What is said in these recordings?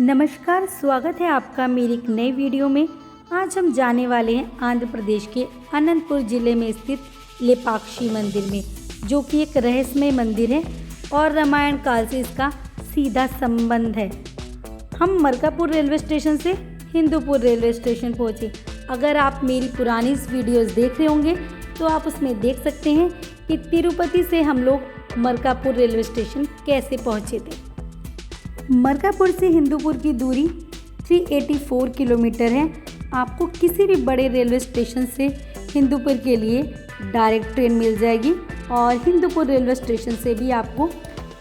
नमस्कार, स्वागत है आपका मेरी एक नई वीडियो में। आज हम जाने वाले हैं आंध्र प्रदेश के अनंतपुर ज़िले में स्थित लेपाक्षी मंदिर में, जो कि एक रहस्यमय मंदिर है और रामायण काल से इसका सीधा संबंध है। हम मरकापुर रेलवे स्टेशन से हिंदूपुर रेलवे स्टेशन पहुँचे। अगर आप मेरी पुरानी वीडियोज़ देख रहे होंगे तो आप उसमें देख सकते हैं कि तिरुपति से हम लोग मरकापुर रेलवे स्टेशन कैसे पहुँचे थे। मरकापुर से हिंदूपुर की दूरी 384 किलोमीटर है। आपको किसी भी बड़े रेलवे स्टेशन से हिंदूपुर के लिए डायरेक्ट ट्रेन मिल जाएगी और हिंदूपुर रेलवे स्टेशन से भी आपको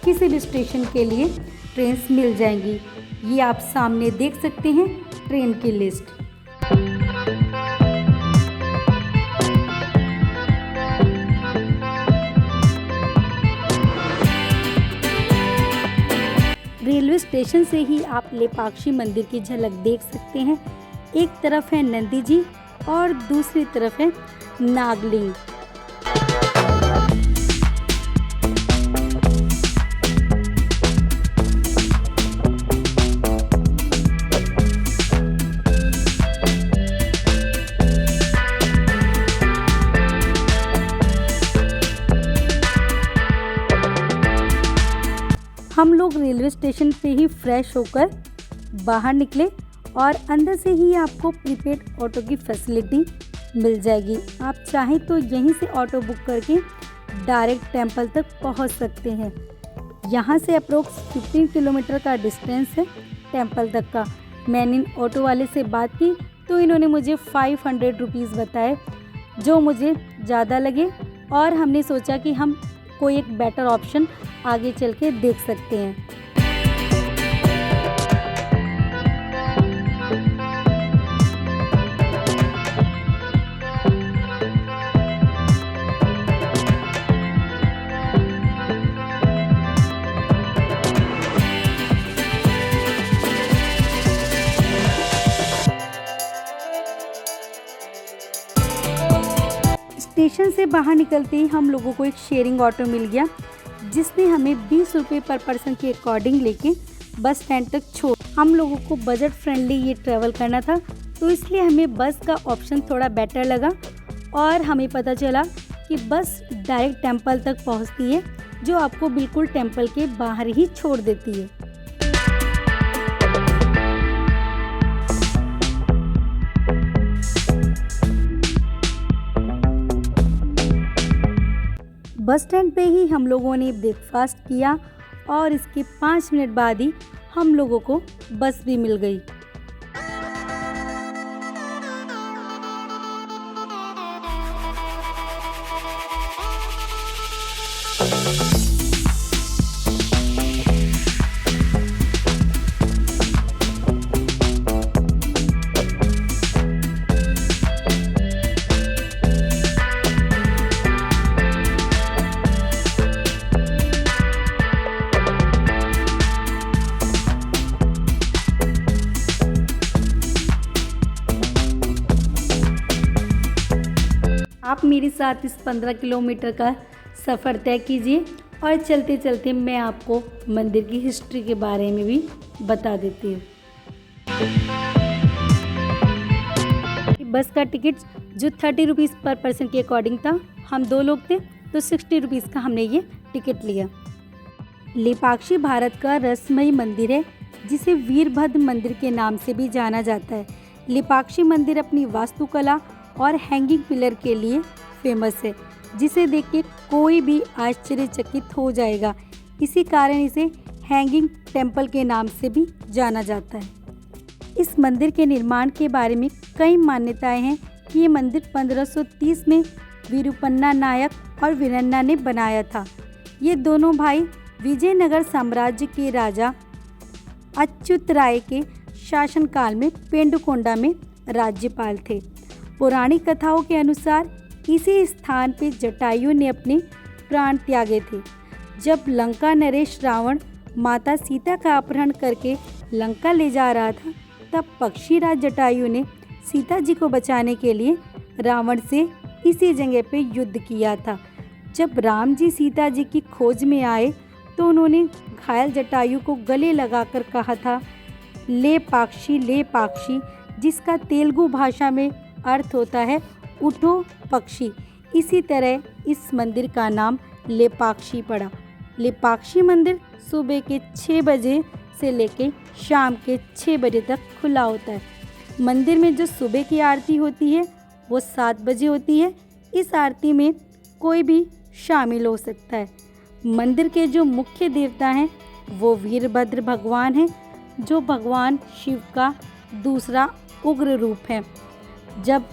किसी भी स्टेशन के लिए ट्रेन्स मिल जाएंगी। ये आप सामने देख सकते हैं ट्रेन की लिस्ट। रेलवे स्टेशन से ही आप लेपाक्षी मंदिर की झलक देख सकते हैं। एक तरफ है नंदी जी और दूसरी तरफ है नागलिंग। हम लोग रेलवे स्टेशन पे ही फ्रेश होकर बाहर निकले और अंदर से ही आपको प्रीपेड ऑटो की फैसिलिटी मिल जाएगी। आप चाहें तो यहीं से ऑटो बुक करके डायरेक्ट टेंपल तक पहुंच सकते हैं। यहां से अप्रोक्स 15 किलोमीटर का डिस्टेंस है टेंपल तक का। मैंने इन ऑटो वाले से बात की तो इन्होंने मुझे 500 रुपीज़ बताए, जो मुझे ज़्यादा लगे और हमने सोचा कि हम कोई एक बेटर ऑप्शन आगे चल के देख सकते हैं। स्टेशन से बाहर निकलते ही हम लोगों को एक शेयरिंग ऑटो मिल गया, जिसने हमें 20 रुपये पर पर्सन के अकॉर्डिंग लेके बस स्टैंड तक छोड़। हम लोगों को बजट फ्रेंडली ये ट्रैवल करना था, तो इसलिए हमें बस का ऑप्शन थोड़ा बेटर लगा और हमें पता चला कि बस डायरेक्ट टेंपल तक पहुंचती है, जो आपको बिल्कुल टेंपल के बाहर ही छोड़ देती है। बस स्टैंड पे ही हम लोगों ने ब्रेकफास्ट किया और इसके 5 मिनट बाद ही हम लोगों को बस भी मिल गई। आप मेरे साथ इस 15 किलोमीटर का सफ़र तय कीजिए और चलते चलते मैं आपको मंदिर की हिस्ट्री के बारे में भी बता देती हूँ। बस का टिकट जो 30 रुपीज़ पर पर्सन के अकॉर्डिंग था, हम 2 लोग थे तो 60 रुपीज़ का हमने ये टिकट लिया। लेपाक्षी भारत का रहस्यमय मंदिर है, जिसे वीरभद्र मंदिर के नाम से भी जाना जाता है। लेपाक्षी मंदिर अपनी वास्तुकला और हैंगिंग पिलर के लिए फेमस है, जिसे देख के कोई भी आश्चर्यचकित हो जाएगा। इसी कारण इसे हैंगिंग टेंपल के नाम से भी जाना जाता है। इस मंदिर के निर्माण के बारे में कई मान्यताएं हैं कि ये मंदिर 1530 में वीरूपन्ना नायक और वीरन्ना ने बनाया था। ये दोनों भाई विजयनगर साम्राज्य के राजा अच्युत राय के शासनकाल में पेंडुकोंडा में राज्यपाल थे। पौराणिक कथाओं के अनुसार इसी स्थान पे जटायु ने अपने प्राण त्यागे थे। जब लंका नरेश रावण माता सीता का अपहरण करके लंका ले जा रहा था, तब पक्षीराज जटायु ने सीता जी को बचाने के लिए रावण से इसी जगह पे युद्ध किया था। जब राम जी सीता जी की खोज में आए तो उन्होंने घायल जटायु को गले लगाकर कहा था लेपाक्षी लेपाक्षी, जिसका तेलुगु भाषा में अर्थ होता है उठो पक्षी। इसी तरह इस मंदिर का नाम लेपाक्षी पड़ा। लेपाक्षी मंदिर सुबह के 6 बजे से लेकर शाम के 6 बजे तक खुला होता है। मंदिर में जो सुबह की आरती होती है वो 7 बजे होती है। इस आरती में कोई भी शामिल हो सकता है। मंदिर के जो मुख्य देवता हैं वो वीरभद्र भगवान हैं, जो भगवान शिव का दूसरा उग्र रूप है। जब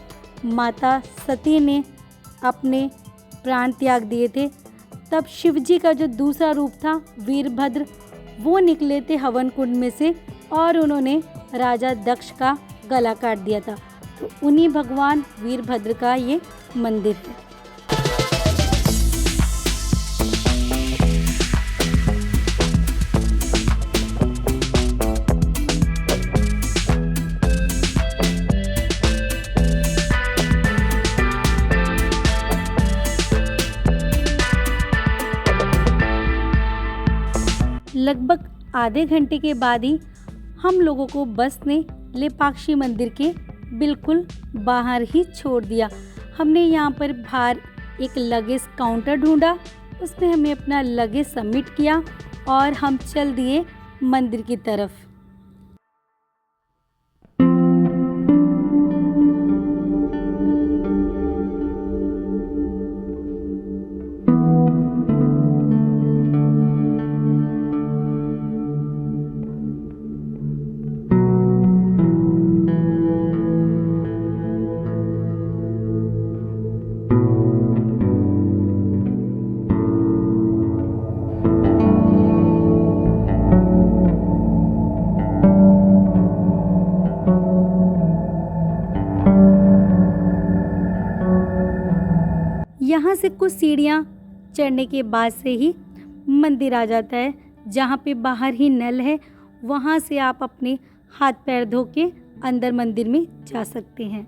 माता सती ने अपने प्राण त्याग दिए थे, तब शिवजी का जो दूसरा रूप था वीरभद्र, वो निकले थे हवन कुंड में से और उन्होंने राजा दक्ष का गला काट दिया था। तो उन्हीं भगवान वीरभद्र का ये मंदिर है। लगभग आधे घंटे के बाद ही हम लोगों को बस ने लेपाक्षी मंदिर के बिल्कुल बाहर ही छोड़ दिया। हमने यहाँ पर बाहर एक लगेज काउंटर ढूंढा, उसमें हमने अपना लगेज सबमिट किया और हम चल दिए मंदिर की तरफ। यहाँ से कुछ सीढ़ियाँ चढ़ने के बाद से ही मंदिर आ जाता है, जहाँ पे बाहर ही नल है। वहाँ से आप अपने हाथ पैर धो के अंदर मंदिर में जा सकते हैं।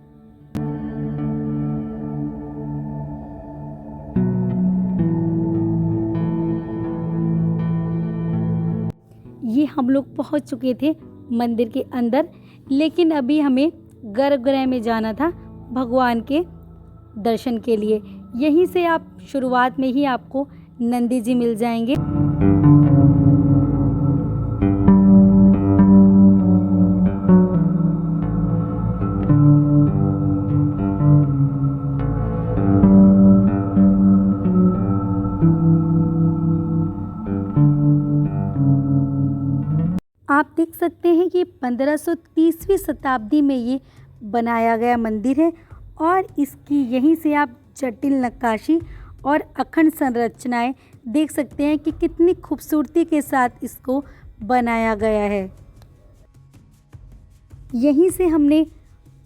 ये हम लोग पहुँच चुके थे मंदिर के अंदर, लेकिन अभी हमें गर्भगृह में जाना था भगवान के दर्शन के लिए। यहीं से आप शुरुआत में ही आपको नंदी जी मिल जाएंगे। आप देख सकते हैं कि 1530वीं शताब्दी में ये बनाया गया मंदिर है और इसकी यहीं से आप जटिल नक्काशी और अखंड संरचनाएं देख सकते हैं कि कितनी खूबसूरती के साथ इसको बनाया गया है। यहीं से हमने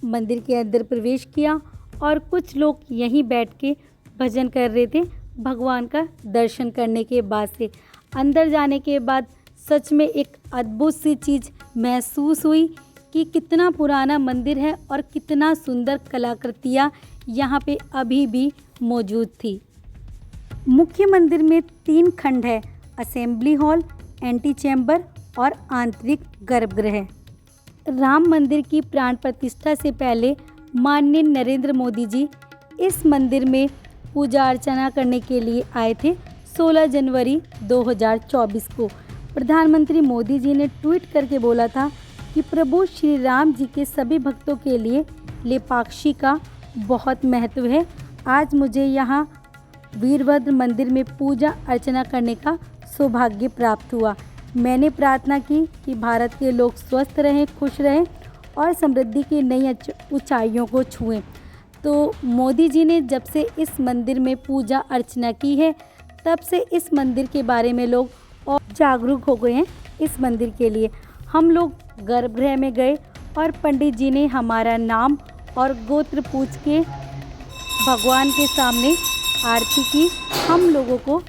मंदिर के अंदर प्रवेश किया और कुछ लोग यहीं बैठ के भजन कर रहे थे भगवान का दर्शन करने के बाद से। अंदर जाने के बाद सच में एक अद्भुत सी चीज़ महसूस हुई कि कितना पुराना मंदिर है और कितना सुंदर कलाकृतियाँ यहाँ पे अभी भी मौजूद थी। मुख्य मंदिर में 3 खंड है, असेंबली हॉल, एंटी चैम्बर और आंतरिक गर्भगृह। राम मंदिर की प्राण प्रतिष्ठा से पहले माननीय नरेंद्र मोदी जी इस मंदिर में पूजा अर्चना करने के लिए आए थे। 16 जनवरी 2024 को प्रधानमंत्री मोदी जी ने ट्वीट करके बोला था कि प्रभु श्री राम जी के सभी भक्तों के लिए लेपाक्षी का बहुत महत्व है। आज मुझे यहाँ वीरभद्र मंदिर में पूजा अर्चना करने का सौभाग्य प्राप्त हुआ। मैंने प्रार्थना की कि भारत के लोग स्वस्थ रहें, खुश रहें और समृद्धि की नई ऊंचाइयों को छुएं। तो मोदी जी ने जब से इस मंदिर में पूजा अर्चना की है, तब से इस मंदिर के बारे में लोग और जागरूक हो गए हैं। इस मंदिर के लिए हम लोग गर्भगृह में गए और पंडित जी ने हमारा नाम और गोत्र पूछ के भगवान के सामने आरती की, हम लोगों को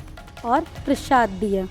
और प्रसाद दिया।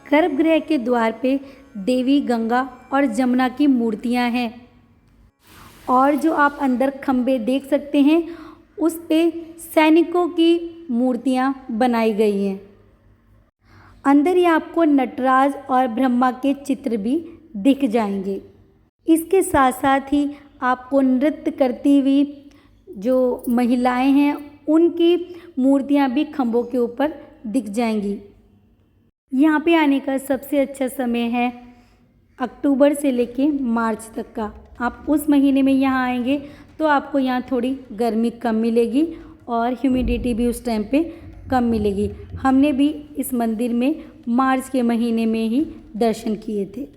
गर्भगृह के द्वार पे देवी गंगा और जमुना की मूर्तियां हैं और जो आप अंदर खंबे देख सकते हैं उस पे सैनिकों की मूर्तियां बनाई गई हैं। अंदर ही आपको नटराज और ब्रह्मा के चित्र भी दिख जाएंगे। इसके साथ साथ ही आपको नृत्य करती हुई जो महिलाएं हैं उनकी मूर्तियां भी खंभों के ऊपर दिख जाएंगी। यहाँ पे आने का सबसे अच्छा समय है अक्टूबर से लेके मार्च तक का। आप उस महीने में यहाँ आएंगे तो आपको यहाँ थोड़ी गर्मी कम मिलेगी और ह्यूमिडिटी भी उस टाइम पे कम मिलेगी। हमने भी इस मंदिर में मार्च के महीने में ही दर्शन किए थे।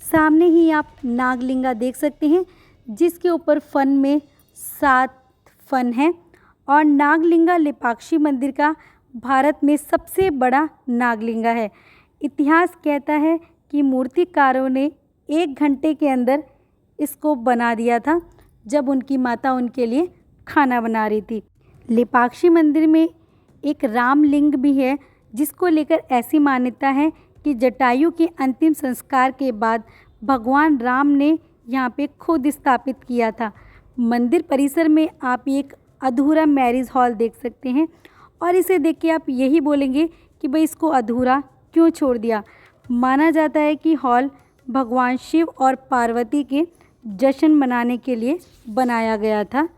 सामने ही आप नागलिंगा देख सकते हैं जिसके ऊपर फन में 7 फन हैं और नागलिंगा लेपाक्षी मंदिर का भारत में सबसे बड़ा नागलिंगा है। इतिहास कहता है कि मूर्तिकारों ने 1 घंटे के अंदर इसको बना दिया था जब उनकी माता उनके लिए खाना बना रही थी। लेपाक्षी मंदिर में एक रामलिंग भी है जिसको लेकर ऐसी मान्यता है कि जटायु के अंतिम संस्कार के बाद भगवान राम ने यहाँ पे खुद स्थापित किया था। मंदिर परिसर में आप एक अधूरा मैरिज हॉल देख सकते हैं और इसे देख के आप यही बोलेंगे कि भाई इसको अधूरा क्यों छोड़ दिया। माना जाता है कि हॉल भगवान शिव और पार्वती के जश्न मनाने के लिए बनाया गया था,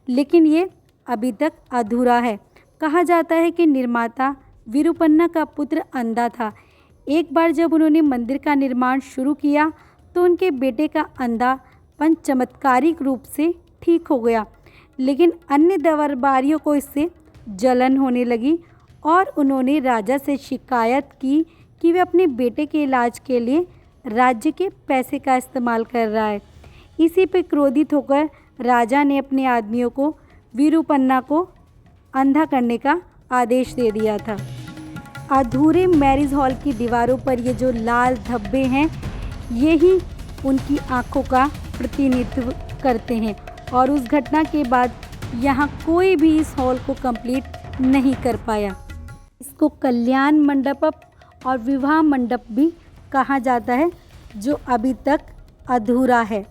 लेकिन ये अभी तक अधूरा है। कहा जाता है कि निर्माता विरूपन्ना का पुत्र अंधा था। एक बार जब उन्होंने मंदिर का निर्माण शुरू किया तो उनके बेटे का अंधापन चमत्कारिक रूप से ठीक हो गया, लेकिन अन्य दरबारियों को इससे जलन होने लगी और उन्होंने राजा से शिकायत की कि वे अपने बेटे के इलाज के लिए राज्य के पैसे का इस्तेमाल कर रहा है। इसी पे क्रोधित होकर राजा ने अपने आदमियों को विरूपन्ना को अंधा करने का आदेश दे दिया था। अधूरे मैरिज हॉल की दीवारों पर ये जो लाल धब्बे हैं यही उनकी आंखों का प्रतिनिधित्व करते हैं और उस घटना के बाद यहाँ कोई भी इस हॉल को कंप्लीट नहीं कर पाया। इसको कल्याण मंडप और विवाह मंडप भी कहा जाता है जो अभी तक अधूरा है।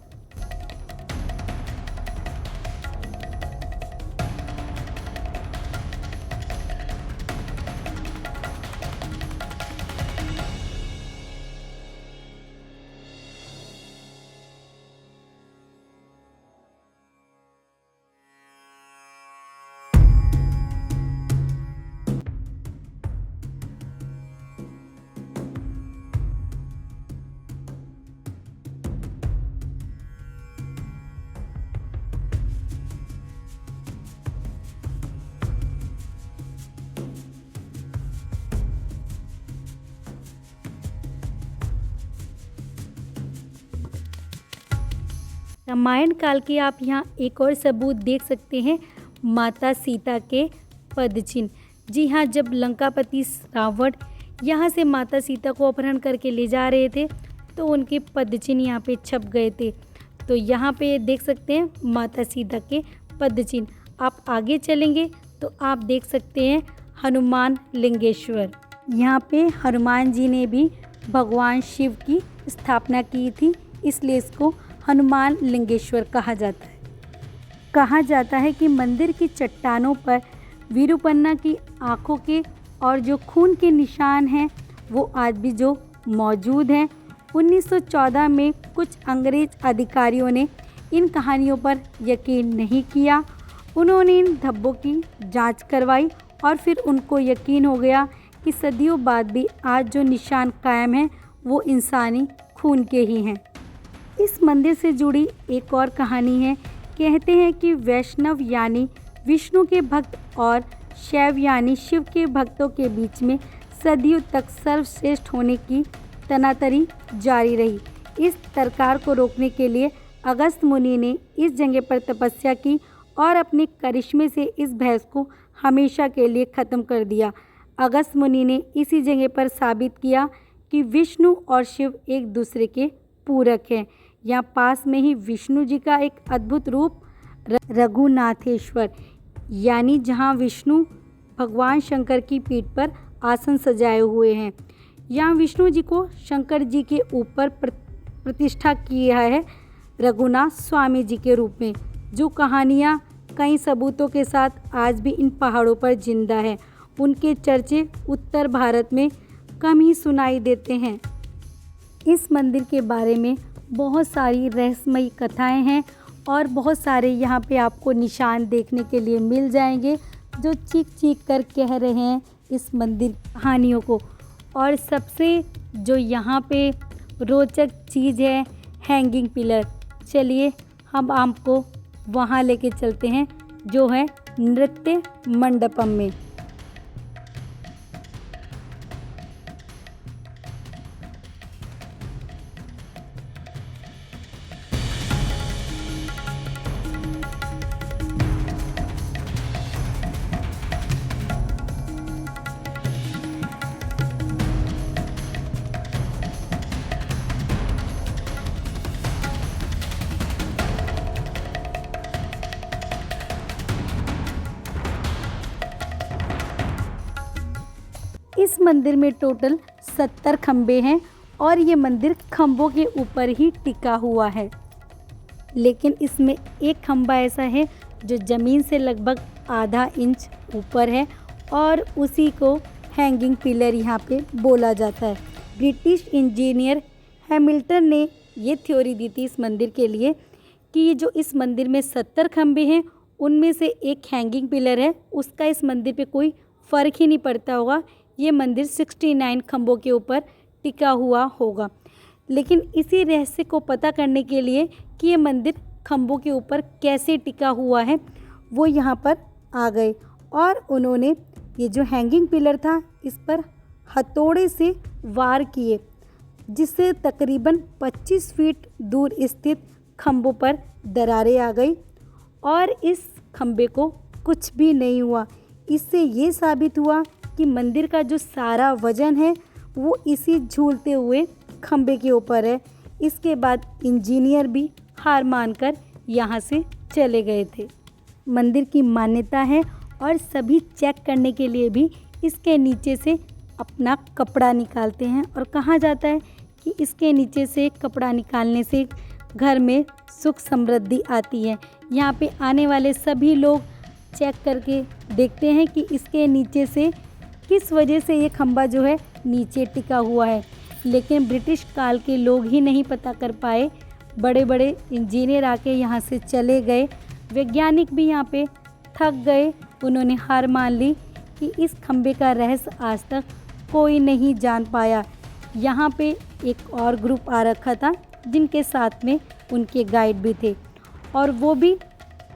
रामायण काल के आप यहाँ एक और सबूत देख सकते हैं, माता सीता के पदचिन्ह। जी हाँ, जब लंकापति रावण यहाँ से माता सीता को अपहरण करके ले जा रहे थे तो उनके पदचिन्ह यहाँ पे छप गए थे। तो यहाँ पे देख सकते हैं माता सीता के पदचिन्ह। आप आगे चलेंगे तो आप देख सकते हैं हनुमान लिंगेश्वर। यहाँ पे हनुमान जी ने भी भगवान शिव की स्थापना की थी, इसलिए इसको हनुमान लिंगेश्वर कहा जाता है। कहा जाता है कि मंदिर की चट्टानों पर विरूपन्ना की आंखों के और जो खून के निशान हैं वो आज भी जो मौजूद हैं। 1914 में कुछ अंग्रेज अधिकारियों ने इन कहानियों पर यकीन नहीं किया। उन्होंने इन धब्बों की जांच करवाई और फिर उनको यकीन हो गया कि सदियों बाद भी आज जो निशान कायम हैं वो इंसानी खून के ही हैं। इस मंदिर से जुड़ी एक और कहानी है। कहते हैं कि वैष्णव यानी विष्णु के भक्त और शैव यानी शिव के भक्तों के बीच में सदियों तक सर्वश्रेष्ठ होने की तनातरी जारी रही। इस तरकार को रोकने के लिए अगस्त मुनि ने इस जगह पर तपस्या की और अपने करिश्मे से इस बहस को हमेशा के लिए ख़त्म कर दिया। अगस्त मुनि ने इसी जगह पर साबित किया कि विष्णु और शिव एक दूसरे के पूरक हैं। यहाँ पास में ही विष्णु जी का एक अद्भुत रूप रघुनाथेश्वर, यानी जहाँ विष्णु भगवान शंकर की पीठ पर आसन सजाए हुए हैं। यहाँ विष्णु जी को शंकर जी के ऊपर प्रतिष्ठा किया है रघुनाथ स्वामी जी के रूप में, जो कहानियाँ कई सबूतों के साथ आज भी इन पहाड़ों पर जिंदा है। उनके चर्चे उत्तर भारत में कम ही सुनाई देते हैं। इस मंदिर के बारे में बहुत सारी रहस्यमयी कथाएं हैं और बहुत सारे यहाँ पे आपको निशान देखने के लिए मिल जाएंगे जो चीख चीख कर कह रहे हैं इस मंदिर कहानियों को। और सबसे जो यहाँ पे रोचक चीज़ है हैंगिंग पिलर। चलिए हम आपको वहाँ लेके चलते हैं जो है नृत्य मंडपम में। इस मंदिर में टोटल 70 खंबे हैं और ये मंदिर खंभों के ऊपर ही टिका हुआ है। लेकिन इसमें एक खंबा ऐसा है जो ज़मीन से लगभग आधा इंच ऊपर है और उसी को हैंगिंग पिलर यहाँ पे बोला जाता है। ब्रिटिश इंजीनियर हैमिल्टन ने ये थ्योरी दी थी इस मंदिर के लिए कि ये जो इस मंदिर में 70 खंबे हैं उनमें से एक हैंगिंग पिलर है, उसका इस मंदिर पे कोई फ़र्क ही नहीं पड़ता होगा। ये मंदिर 69 खंभों के ऊपर टिका हुआ होगा। लेकिन इसी रहस्य को पता करने के लिए कि ये मंदिर खंभों के ऊपर कैसे टिका हुआ है, वो यहाँ पर आ गए और उन्होंने ये जो हैंगिंग पिलर था इस पर हथौड़े से वार किए, जिससे तकरीबन 25 फीट दूर स्थित खंभों पर दरारें आ गई और इस खंभे को कुछ भी नहीं हुआ। इससे ये साबित हुआ कि मंदिर का जो सारा वजन है वो इसी झूलते हुए खंभे के ऊपर है। इसके बाद इंजीनियर भी हार मानकर यहाँ से चले गए थे। मंदिर की मान्यता है और सभी चेक करने के लिए भी इसके नीचे से अपना कपड़ा निकालते हैं और कहा जाता है कि इसके नीचे से कपड़ा निकालने से घर में सुख समृद्धि आती है। यहाँ पे आने वाले सभी लोग चेक करके देखते हैं कि इसके नीचे से किस वजह से ये खंभा जो है नीचे टिका हुआ है। लेकिन ब्रिटिश काल के लोग ही नहीं पता कर पाए, बड़े बड़े इंजीनियर आके यहाँ से चले गए, वैज्ञानिक भी यहाँ पे थक गए, उन्होंने हार मान ली कि इस खंभे का रहस्य आज तक कोई नहीं जान पाया। यहाँ पे एक और ग्रुप आ रखा था जिनके साथ में उनके गाइड भी थे और वो भी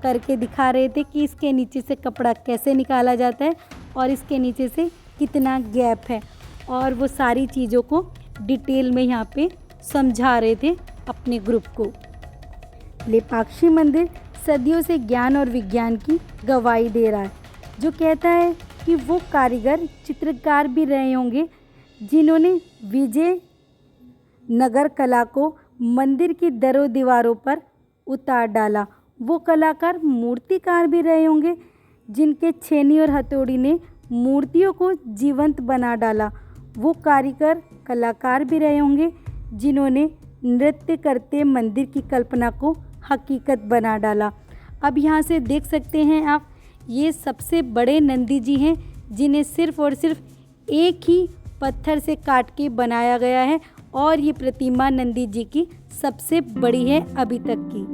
करके दिखा रहे थे कि इसके नीचे से कपड़ा कैसे निकाला जाता है और इसके नीचे से कितना गैप है, और वो सारी चीज़ों को डिटेल में यहाँ पे समझा रहे थे अपने ग्रुप को। लेपाक्षी मंदिर सदियों से ज्ञान और विज्ञान की गवाही दे रहा है, जो कहता है कि वो कारीगर चित्रकार भी रहे होंगे जिन्होंने विजय नगर कला को मंदिर की दरों दीवारों पर उतार डाला। वो कलाकार मूर्तिकार भी रहे होंगे जिनके छेनी और हथौड़ी ने मूर्तियों को जीवंत बना डाला। वो कारीगर कलाकार भी रहे होंगे जिन्होंने नृत्य करते मंदिर की कल्पना को हकीकत बना डाला। अब यहाँ से देख सकते हैं आप, ये सबसे बड़े नंदी जी हैं जिन्हें सिर्फ और सिर्फ एक ही पत्थर से काट के बनाया गया है और ये प्रतिमा नंदी जी की सबसे बड़ी है अभी तक की।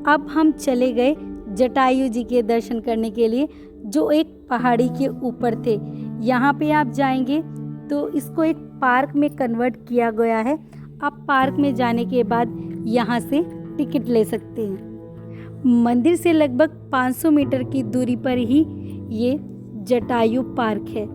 अब हम चले गए जटायु जी के दर्शन करने के लिए, जो एक पहाड़ी के ऊपर थे। यहाँ पे आप जाएंगे तो इसको एक पार्क में कन्वर्ट किया गया है। आप पार्क में जाने के बाद यहाँ से टिकट ले सकते हैं। मंदिर से लगभग 500 मीटर की दूरी पर ही ये जटायु पार्क है।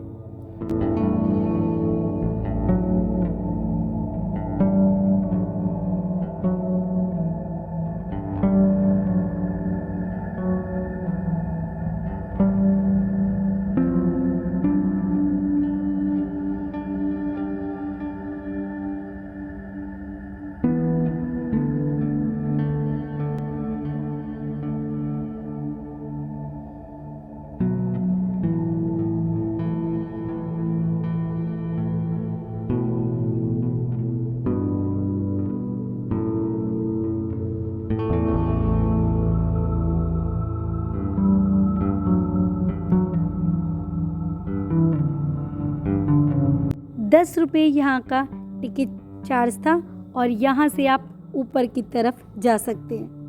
10 रुपये यहाँ का टिकट चार्ज था और यहाँ से आप ऊपर की तरफ जा सकते हैं।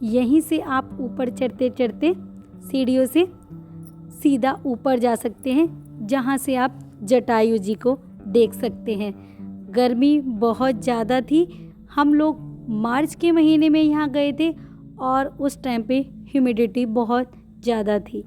यहीं से आप ऊपर चढ़ते चढ़ते सीढ़ियों से सीधा ऊपर जा सकते हैं, जहाँ से आप जटायु जी को देख सकते हैं। गर्मी बहुत ज़्यादा थी, हम लोग मार्च के महीने में यहाँ गए थे और उस टाइम पे ह्यूमिडिटी बहुत ज़्यादा थी।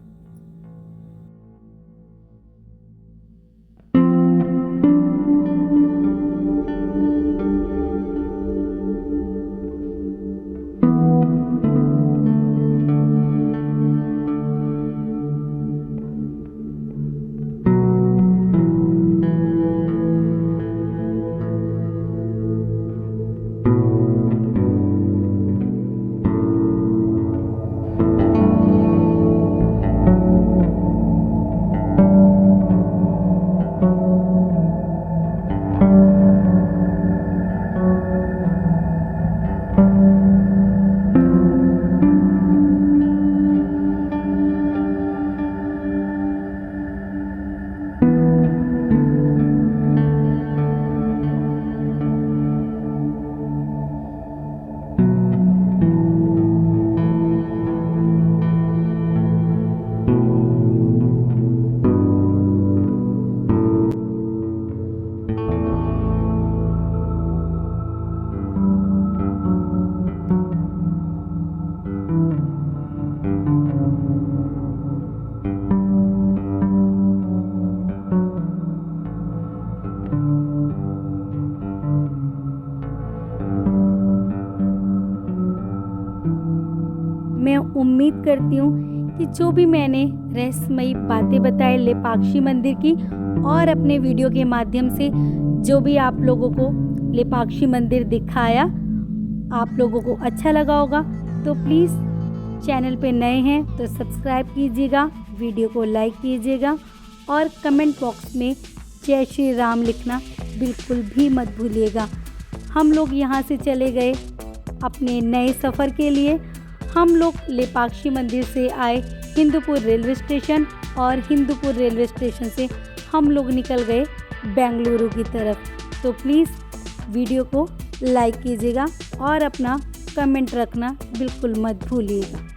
मैं उम्मीद करती हूँ कि जो भी मैंने रहस्यमयी बातें बताई लेपाक्षी मंदिर की और अपने वीडियो के माध्यम से जो भी आप लोगों को लेपाक्षी मंदिर दिखाया, आप लोगों को अच्छा लगा होगा। तो प्लीज़ चैनल पे नए हैं तो सब्सक्राइब कीजिएगा, वीडियो को लाइक कीजिएगा और कमेंट बॉक्स में जय श्री राम लिखना बिल्कुल भी मत भूलिएगा। हम लोग यहाँ से चले गए अपने नए सफ़र के लिए। हम लोग लेपाक्षी मंदिर से आए हिंदूपुर रेलवे स्टेशन और हिंदूपुर रेलवे स्टेशन से हम लोग निकल गए बेंगलुरु की तरफ। तो प्लीज़ वीडियो को लाइक कीजिएगा और अपना कमेंट रखना बिल्कुल मत भूलिएगा।